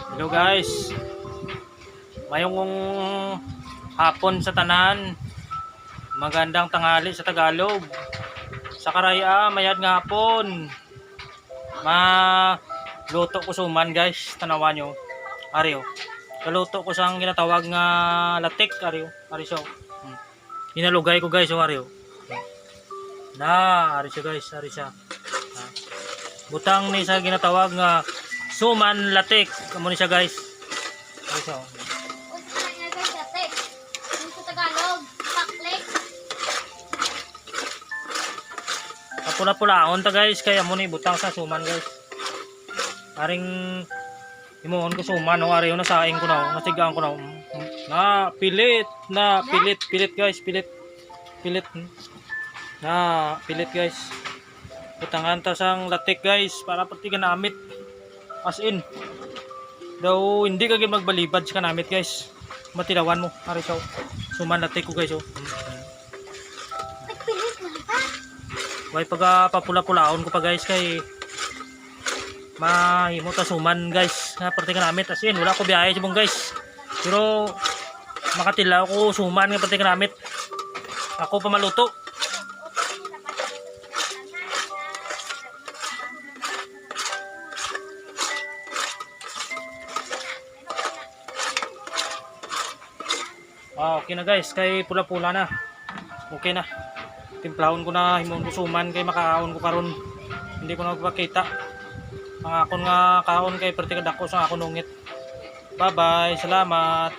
Hello guys, mayong hapon sa tanan, magandang tanghali sa Tagalog. Sa karaya, mayad nga hapon. Luto ko suman guys, tanawan nyo. Ariyo, kaluto ko sang ginatawag nga latik, ariyo, ariyo. Hinalugay ko guys, ariyo. Ari siya guys, ari siya. Butang ni sa ginatawag nga suman latik, kamo ni siya guys. Ari siya. Pula-pulaon ta guys, kaya mo ni butang sa suman guys. Aring imuhon ko suman o ariyo na saing ko na, nasigaan ko na. Pilit guys, pilit. Pilit guys. Butangan ta sang latik guys para pati kanamit. As in. Daw hindi ka gyud magbalibad sa kanamit guys. Matilawan mo, ari siya. Suman latik ko guys oh. Way papula-pulaon ko pa guys kay mahimo ta suman guys nga parte ka namit. As in wala ko biyahe sibong guys, pero makatilaw ko suman nga parte ka namit. Ako pa maluto. Okay na guys, kay pula-pula na, okay na. Timplahon ko na, himon ko suman kay makaon ko karon. Hindi ko na magpakita ang akon nga kaon kay perti kadako sa akon ungit. Bye bye, salamat.